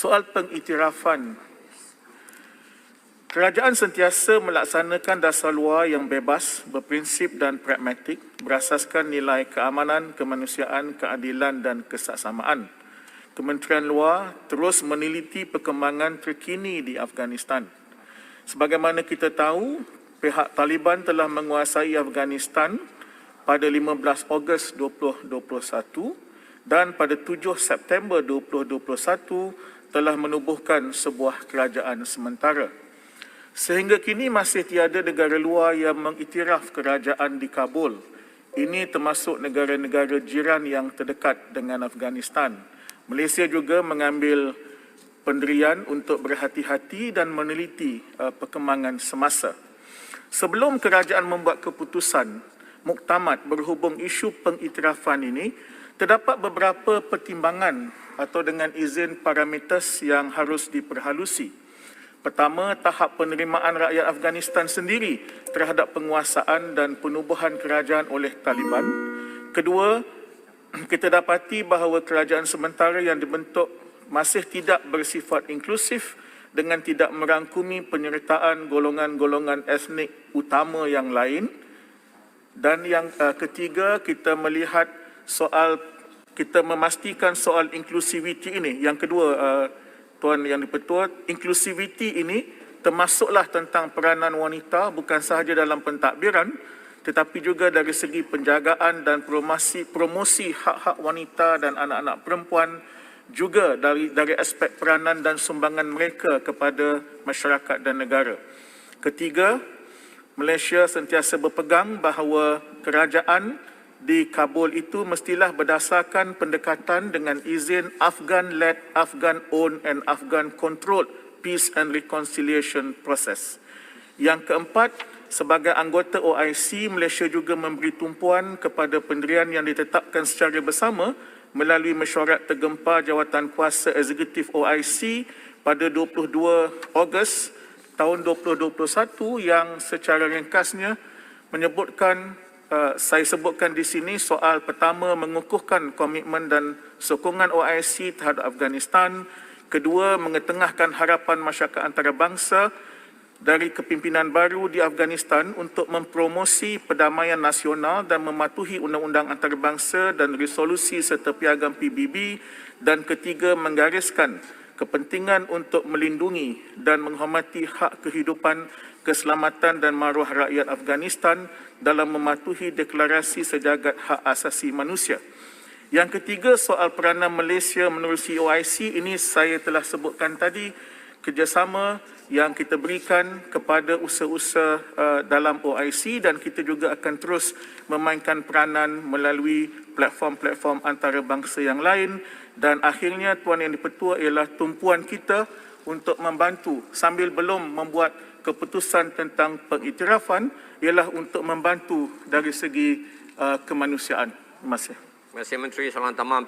Soal pengiktirafan. Kerajaan sentiasa melaksanakan dasar luar yang bebas, berprinsip dan pragmatik berasaskan nilai keamanan, kemanusiaan, keadilan dan kesaksamaan. Kementerian Luar terus meneliti perkembangan terkini di Afghanistan. Sebagaimana kita tahu, pihak Taliban telah menguasai Afghanistan pada 15 Ogos 2021 dan pada 7 September 2021 telah menubuhkan sebuah kerajaan sementara. Sehingga kini masih tiada negara luar yang mengiktiraf kerajaan di Kabul. Ini termasuk negara-negara jiran yang terdekat dengan Afghanistan. Malaysia juga mengambil pendirian untuk berhati-hati dan meneliti perkembangan semasa. Sebelum kerajaan membuat keputusan muktamad berhubung isu pengiktirafan ini, terdapat beberapa pertimbangan atau dengan izin parameter yang harus diperhalusi. Pertama, tahap penerimaan rakyat Afghanistan sendiri terhadap penguasaan dan penubuhan kerajaan oleh Taliban. Kedua, kita dapati bahawa kerajaan sementara yang dibentuk masih tidak bersifat inklusif dengan tidak merangkumi penyertaan golongan-golongan etnik utama yang lain. Dan yang ketiga, kita melihat kita memastikan soal inklusiviti ini. Yang kedua, Tuan Yang di-Pertua, inklusiviti ini termasuklah tentang peranan wanita bukan sahaja dalam pentadbiran tetapi juga dari segi penjagaan dan promosi hak-hak wanita dan anak-anak perempuan, juga dari aspek peranan dan sumbangan mereka kepada masyarakat dan negara. Ketiga, Malaysia sentiasa berpegang bahawa kerajaan di Kabul itu mestilah berdasarkan pendekatan dengan izin Afghan-led, Afghan-owned and Afghan-controlled peace and reconciliation process. Yang keempat, sebagai anggota OIC, Malaysia juga memberi tumpuan kepada pendirian yang ditetapkan secara bersama melalui mesyuarat tergempar jawatan kuasa eksekutif OIC pada 22 Ogos tahun 2021 yang secara ringkasnya menyebutkan, saya sebutkan di sini soal pertama, mengukuhkan komitmen dan sokongan OIC terhadap Afghanistan. Kedua, mengetengahkan harapan masyarakat antarabangsa dari kepimpinan baru di Afghanistan untuk mempromosi perdamaian nasional dan mematuhi undang-undang antarabangsa dan resolusi serta piagam PBB. Dan ketiga, menggariskan kepentingan untuk melindungi dan menghormati hak kehidupan, keselamatan dan maruah rakyat Afghanistan dalam mematuhi deklarasi sejagat hak asasi manusia. Yang ketiga, soal peranan Malaysia menerusi OIC, ini saya telah sebutkan tadi, kerjasama yang kita berikan kepada usaha-usaha dalam OIC dan kita juga akan terus memainkan peranan melalui platform-platform antarabangsa yang lain. Dan akhirnya, Tuan Yang di-Pertua, ialah tumpuan kita untuk membantu sambil belum membuat keputusan tentang pengiktirafan ialah untuk membantu dari segi kemanusiaan. Terima kasih. Terima kasih Menteri. Soalan tamam.